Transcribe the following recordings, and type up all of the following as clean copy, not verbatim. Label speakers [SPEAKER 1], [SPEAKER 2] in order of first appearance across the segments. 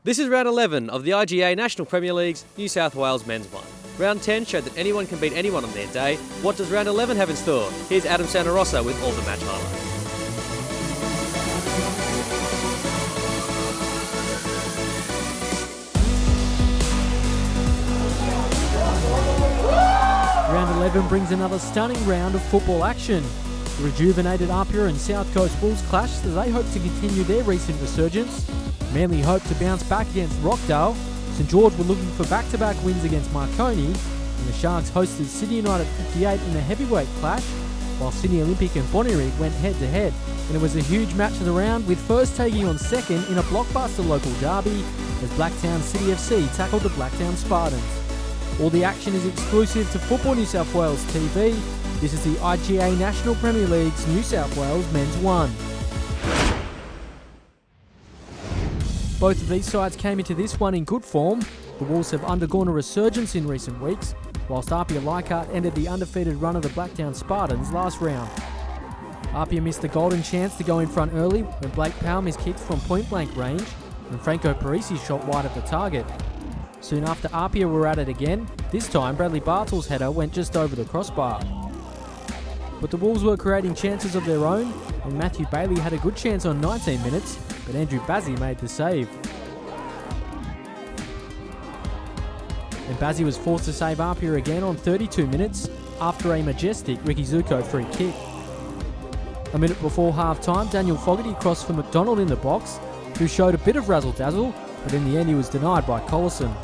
[SPEAKER 1] This is round 11 of the IGA National Premier League's New South Wales Men's One. Round 10 showed that anyone can beat anyone on their day. What does round 11 have in store? Here's Adam Santarossa with all the match highlights.
[SPEAKER 2] Round 11 brings another stunning round of football action. The rejuvenated APIA and South Coast Wolves clashed as they hope to continue their recent resurgence. Manly hoped to bounce back against Rockdale. St George were looking for back-to-back wins against Marconi, and the Sharks hosted Sydney United 58 in a heavyweight clash, while Sydney Olympic and Bonnyrigg went head-to-head. And it was a huge match of the round, with first taking on second in a blockbuster local derby as Blacktown City FC tackled the Blacktown Spartans. All the action is exclusive to Football New South Wales TV. This is the IGA National Premier League's New South Wales Men's One. Both of these sides came into this one in good form. The Wolves have undergone a resurgence in recent weeks, whilst APIA Leichardt ended the undefeated run of the Blacktown Spartans last round. APIA missed the golden chance to go in front early when Blake Powell miskicked from point-blank range and Franco Parisi shot wide of the target. Soon after, APIA were at it again. This time, Bradley Bartle's header went just over the crossbar. But the Wolves were creating chances of their own, and Matthew Bailey had a good chance on 19 minutes, but Andrew Bazzi made the save. And Bazzi was forced to save APIA again on 32 minutes after a majestic Ricky Zuko free kick. A minute before half-time, Daniel Fogarty crossed for McDonald in the box, who showed a bit of razzle-dazzle, but in the end he was denied by Collison.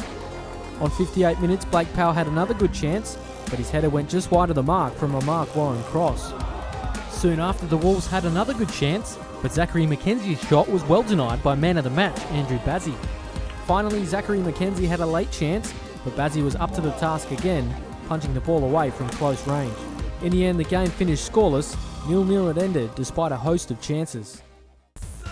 [SPEAKER 2] On 58 minutes, Blake Powell had another good chance, but his header went just wide of the mark from a Mark Warren cross. Soon after, the Wolves had another good chance, but Zachary McKenzie's shot was well denied by man of the match, Andrew Bazzi. Finally, Zachary McKenzie had a late chance, but Bazzi was up to the task again, punching the ball away from close range. In the end, the game finished scoreless. 0-0 it ended, despite a host of chances.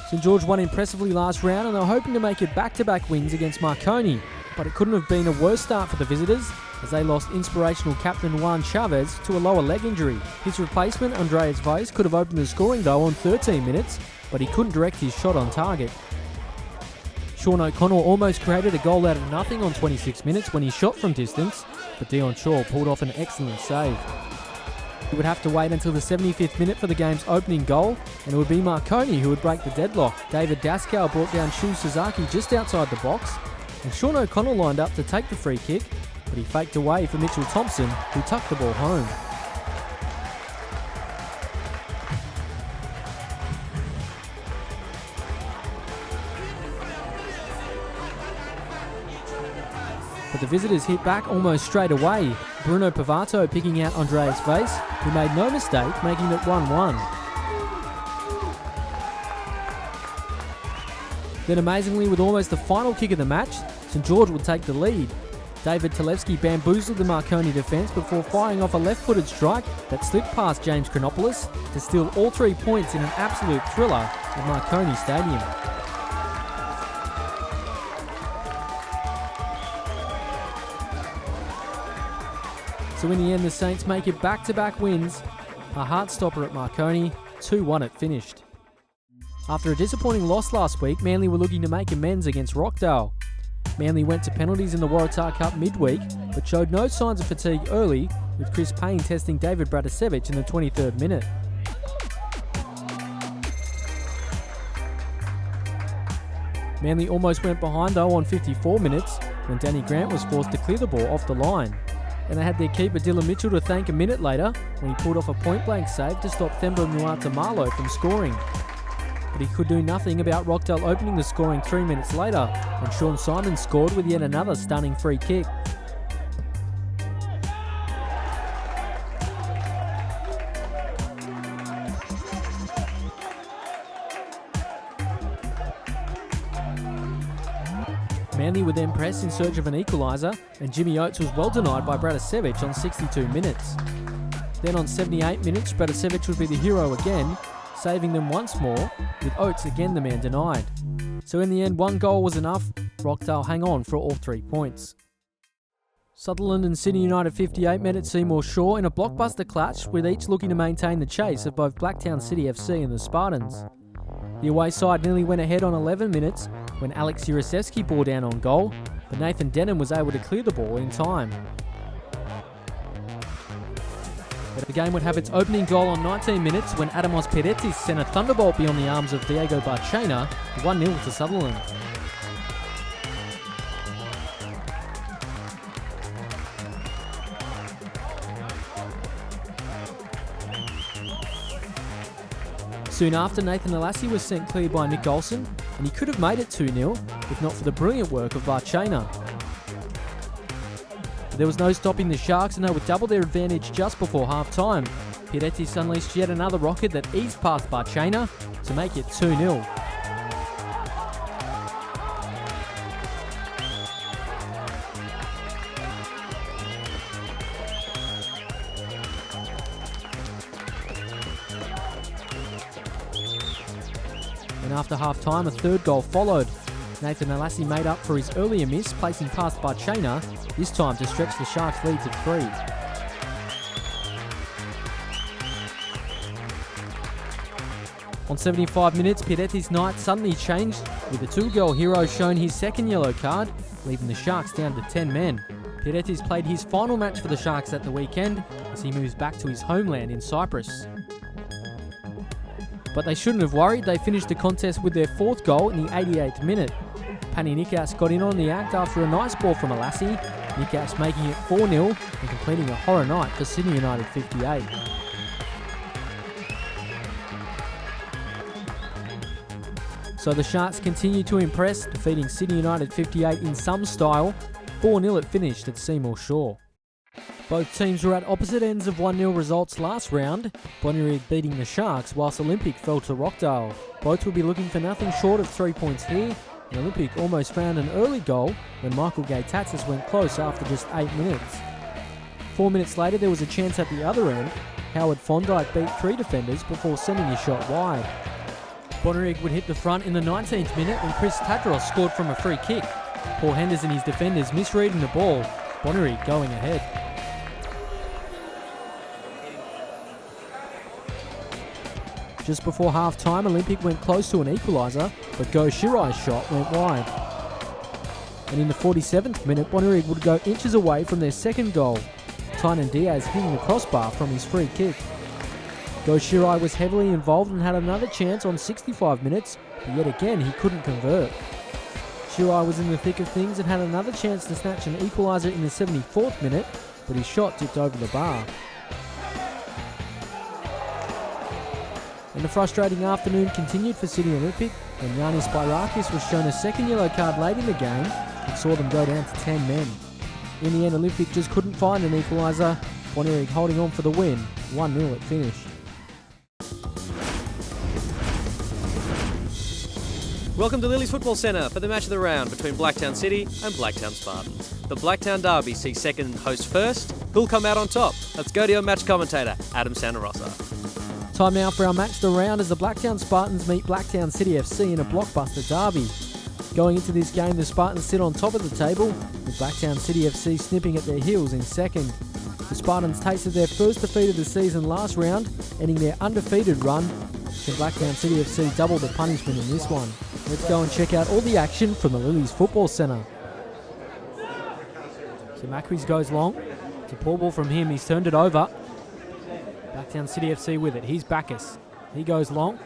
[SPEAKER 2] St George won impressively last round, and they were hoping to make it back-to-back wins against Marconi, but it couldn't have been a worse start for the visitors, as they lost inspirational captain Juan Chavez to a lower leg injury. His replacement, Andreas Weiss, could have opened the scoring though on 13 minutes, but he couldn't direct his shot on target. Sean O'Connell almost created a goal out of nothing on 26 minutes when he shot from distance, but Dion Shaw pulled off an excellent save. He would have to wait until the 75th minute for the game's opening goal, and it would be Marconi who would break the deadlock. David Daskow brought down Shu Suzaki just outside the box, and Sean O'Connell lined up to take the free kick, but he faked away for Mitchell Thompson, who tucked the ball home. But the visitors hit back almost straight away, Bruno Pavato picking out Andreas Weiss, who made no mistake, making it 1-1. Then amazingly, with almost the final kick of the match, St George would take the lead. David Talevski bamboozled the Marconi defence before firing off a left-footed strike that slipped past James Chronopoulos to steal all 3 points in an absolute thriller at Marconi Stadium. So in the end, the Saints make it back-to-back wins. A heart-stopper at Marconi, 2-1 it finished. After a disappointing loss last week, Manly were looking to make amends against Rockdale. Manly went to penalties in the Waratah Cup midweek, but showed no signs of fatigue early, with Chris Payne testing David Bradisevich in the 23rd minute. Manly almost went behind though on 54 minutes, when Danny Grant was forced to clear the ball off the line. And they had their keeper Dylan Mitchell to thank a minute later, when he pulled off a point-blank save to stop Themba Muata-Marlow from scoring. But he could do nothing about Rockdale opening the scoring 3 minutes later, and Sean Simon scored with yet another stunning free kick. Manly would then press in search of an equaliser, and Jimmy Oates was well denied by Bradisevich on 62 minutes. Then on 78 minutes, Bradisevich would be the hero again, saving them once more, with Oates again the man denied. So in the end, one goal was enough. Rockdale hang on for all 3 points. Sutherland and Sydney United 58 met at Seymour Shaw in a blockbuster clash, with each looking to maintain the chase of both Blacktown City FC and the Spartans. The away side nearly went ahead on 11 minutes when Alex Jurasevsky bore down on goal, but Nathan Denham was able to clear the ball in time. The game would have its opening goal on 19 minutes when Adamos Peretis sent a thunderbolt beyond the arms of Diego Barchena, 1-0 to Sutherland. Soon after, Nathan Alassi was sent clear by Nick Olsen, and he could have made it 2-0 if not for the brilliant work of Barchena. There was no stopping the Sharks, and they would double their advantage just before half-time. Peretis unleashed yet another rocket that eased past Barchena to make it 2-0. And after half-time, a third goal followed. Nathan Alassi made up for his earlier miss, placing past Barchena, this time to stretch the Sharks' lead to 3. On 75 minutes, Peretti's night suddenly changed, with the 2-goal hero shown his second yellow card, leaving the Sharks down to 10 men. Peretti's played his final match for the Sharks at the weekend as he moves back to his homeland in Cyprus. But they shouldn't have worried. They finished the contest with their 4th goal in the 88th minute. Pani Nikas got in on the act after a nice ball from Alassi, Nikas making it 4-0 and completing a horror night for Sydney United 58. So the Sharks continue to impress, defeating Sydney United 58 in some style. 4-0 it finished at Seymour Shaw. Both teams were at opposite ends of 1-0 results last round, Bonnyrigg beating the Sharks whilst Olympic fell to Rockdale. Both will be looking for nothing short of 3 points here, and Olympic almost found an early goal when Michael Gay-Tatsis went close after just 8 minutes. 4 minutes later there was a chance at the other end. Howard Fondike beat 3 defenders before sending his shot wide. Bonnyrigg would hit the front in the 19th minute when Chris Tadros scored from a free kick. Paul Henders and his defenders misreading the ball, Bonnyrigg going ahead. Just before half-time, Olympic went close to an equaliser, but Go Shirai's shot went wide. And in the 47th minute, Bonnyrigg would go inches away from their second goal, Tynan Diaz hitting the crossbar from his free kick. Go Shirai was heavily involved and had another chance on 65 minutes, but yet again he couldn't convert. Shirai was in the thick of things and had another chance to snatch an equaliser in the 74th minute, but his shot tipped over the bar. And the frustrating afternoon continued for City Olympic when Yanis Bayrakis was shown a second yellow card late in the game and saw them go down to 10 men. In the end, Olympic just couldn't find an equaliser, Bonnyrigg holding on for the win, 1-0 at finish.
[SPEAKER 1] Welcome to Lily's Football Centre for the match of the round between Blacktown City and Blacktown Spartans. The Blacktown Derby sees second host first. Who'll come out on top? Let's go to your match commentator, Adam Santarossa.
[SPEAKER 2] Time now for our match of the round as the Blacktown Spartans meet Blacktown City FC in a blockbuster derby. Going into this game, the Spartans sit on top of the table, with Blacktown City FC snipping at their heels in second. The Spartans tasted their first defeat of the season last round, ending their undefeated run. Can Blacktown City FC double the punishment in this one? Let's go and check out all the action from the Lily's Football Centre. So Macris goes long. It's a poor ball from him. He's turned it over. Blacktown City FC with it. Here's Bacchus. He goes long.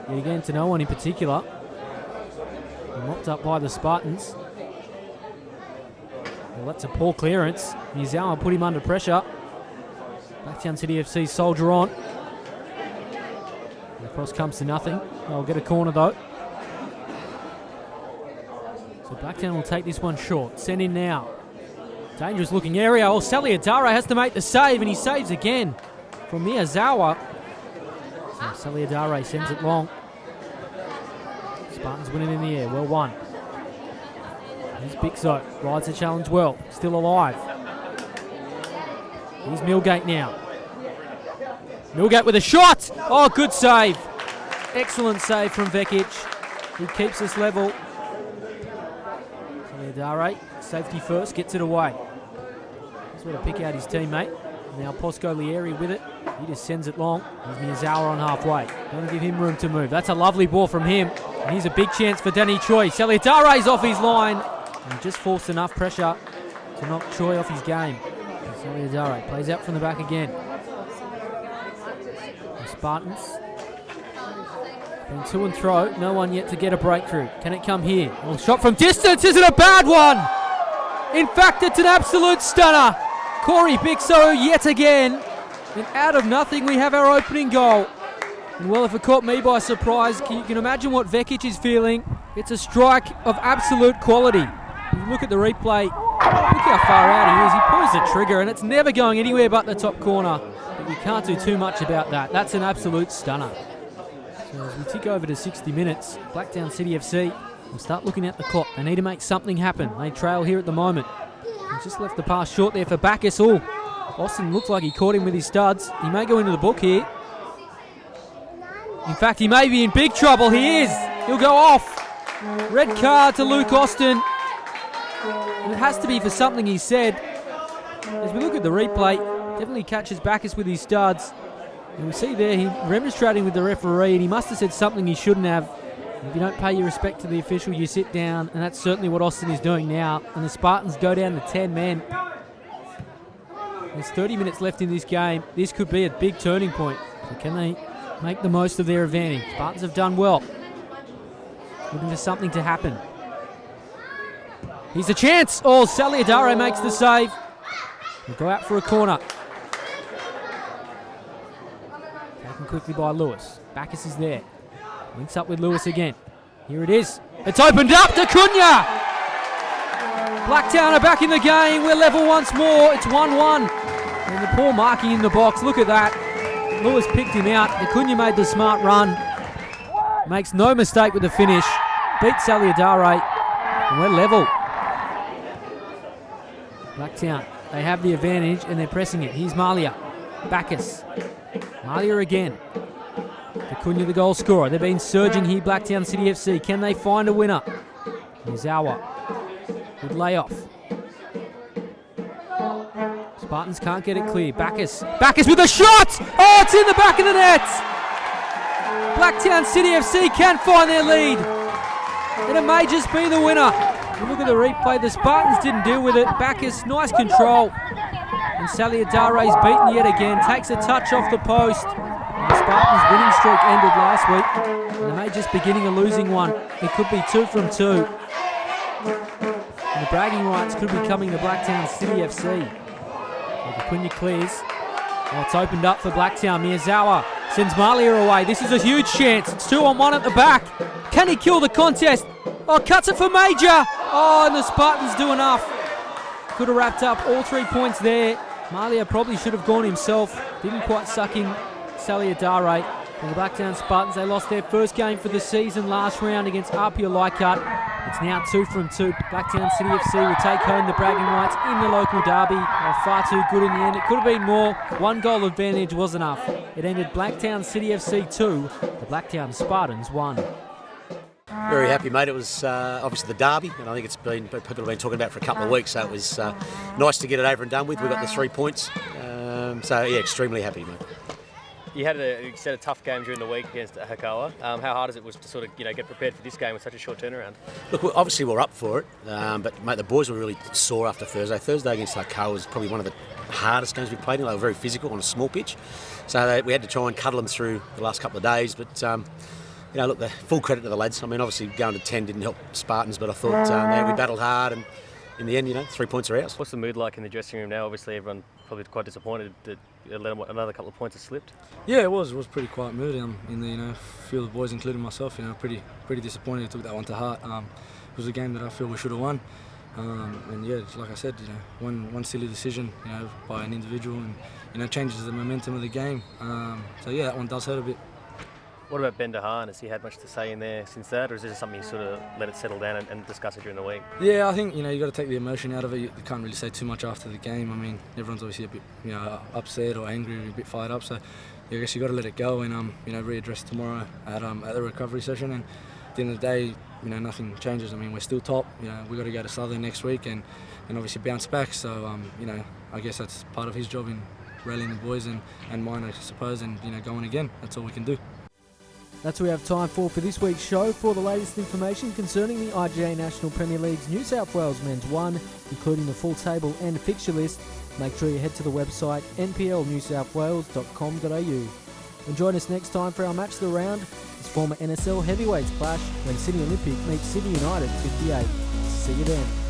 [SPEAKER 2] Yet again to no one in particular. And mopped up by the Spartans. Well, that's a poor clearance. Nizawa put him under pressure. Blacktown City FC soldier on. And the cross comes to nothing. They'll get a corner though. So Blacktown will take this one short. Send in now. Dangerous looking area. Oh, Saliadare has to make the save, and he saves again from Miyazawa. So Saliadare sends it long. Spartans win it in the air. Well won. Here's Bixo. Rides the challenge well. Still alive. Here's Millgate now. Millgate with a shot. Oh, good save. Excellent save from Vekic. He keeps us level. Saliadare, safety first, gets it away. He's going to pick out his teammate. Now Posco Lieri with it. He just sends it long. Here's Miyazawa on halfway. Going to give him room to move. That's a lovely ball from him. And here's a big chance for Danny Choi. Saliadare's off his line. And just forced enough pressure to knock Choi off his game. Saliadare plays out from the back again. The Spartans been to and throw. No one yet to get a breakthrough. Can it come here? Well, shot from distance isn't a bad one. In fact, it's an absolute stunner. Corey Bixo yet again. And out of nothing, we have our opening goal. And well, if it caught me by surprise, you can imagine what Vekic is feeling. It's a strike of absolute quality. You look at the replay. Look how far out he is. He pulls the trigger, and it's never going anywhere but the top corner. But you can't do too much about that. That's an absolute stunner. So as we tick over to 60 minutes, Blacktown City FC will start looking at the clock. They need to make something happen. They trail here at the moment. He's just left the pass short there for Bacchus. Oh, Austin looks like he caught him with his studs. He may go into the book here. In fact, he may be in big trouble. He is. He'll go off. Red card to Luke Austin. And it has to be for something he said. As we look at the replay, definitely catches Bacchus with his studs. And we see there, he remonstrating with the referee, and he must have said something he shouldn't have. If you don't pay your respect to the official, you sit down, and that's certainly what Austin is doing now. And the Spartans go down to 10 men. There's 30 minutes left in this game. This could be a big turning point. So can they make the most of their advantage? Spartans have done well. Looking for something to happen. Here's a chance. Oh, Saliadare makes the save. We'll go out for a corner. Taken quickly by Lewis. Bacchus is there. Links up with Lewis again. Here it is. It's opened up to Cunha. Blacktown are back in the game. We're level once more. It's 1-1. And the poor marking in the box. Look at that. Lewis picked him out. Cunha made the smart run. Makes no mistake with the finish. Beats Saliadare. And we're level. Blacktown, they have the advantage and they're pressing it. Here's Malia. Bacchus. Malia again. Cunha, the goal scorer. They've been surging here, Blacktown City FC. Can they find a winner? Miyazawa. Good layoff. Spartans can't get it clear. Bacchus. Bacchus with a shot! Oh, it's in the back of the net! Blacktown City FC can find their lead. And it may just be the winner. You look at the replay, the Spartans didn't deal with it. Bacchus, nice control. And Saliadare's beaten yet again. Takes a touch off the post. The Spartans' winning streak ended last week, and they may just be getting a losing one. It could be 2 from 2. And the bragging rights could be coming to Blacktown City FC. So the Cunha clears. Well, it's opened up for Blacktown. Miyazawa sends Malia away. This is a huge chance. It's 2-on-1 at the back. Can he kill the contest? Oh, cuts it for Major. Oh, and the Spartans do enough. Could have wrapped up all 3 points there. Malia probably should have gone himself. Didn't quite suck in Saliadare. And the Blacktown Spartans, they lost their first game for the season last round against APIA Leichardt. It's now 2 from 2. Blacktown City FC will take home the bragging rights in the local derby. They were far too good in the end. It could have been more. 1 goal advantage was enough. It ended Blacktown City FC 2, the Blacktown Spartans 1.
[SPEAKER 3] Very happy, mate. It was obviously the derby, and I think people have been talking about it for a couple of weeks, so it was nice to get it over and done with. We got the 3 points, so yeah, extremely happy, mate.
[SPEAKER 1] You had a set of tough games during the week against Hakawa. How hard it was to sort of get prepared for this game with such a short turnaround?
[SPEAKER 3] Look, obviously we're up for it, but mate, the boys were really sore after Thursday. Thursday against Hakawa was probably one of the hardest games we played in. They were very physical on a small pitch, so we had to try and cuddle them through the last couple of days, but look, the full credit to the lads. I mean, obviously going to 10 didn't help Spartans, but I thought we battled hard, and in the end, 3 points are ours.
[SPEAKER 1] What's the mood like in the dressing room now? Obviously, everyone probably quite disappointed that another couple of points have slipped.
[SPEAKER 4] Yeah, it was pretty quiet mood in the a few of the boys, including myself. Pretty disappointed. I took that one to heart. It was a game that I feel we should have won. And yeah, like I said, one silly decision, by an individual, and changes the momentum of the game. So yeah, that one does hurt a bit.
[SPEAKER 1] What about Ben DeHaan? Has he had much to say in there since that, or is this something you sort of let it settle down and discuss it during the week?
[SPEAKER 4] Yeah, I think you got to take the emotion out of it. You can't really say too much after the game. I mean, everyone's obviously a bit upset or angry, or a bit fired up. So I guess you got to let it go and readdress tomorrow at the recovery session. And at the end of the day, nothing changes. I mean, we're still top. We got to go to Sutherland next week and obviously bounce back. So I guess that's part of his job in rallying the boys and mine, I suppose, and going again. That's all we can do.
[SPEAKER 2] That's all we have time for this week's show. For the latest information concerning the IGA National Premier League's New South Wales Men's 1, including the full table and fixture list, make sure you head to the website nplnewsouthwales.com.au. And join us next time for our Match of the Round, as former NSL heavyweights clash when Sydney Olympic meets Sydney United 58. See you then.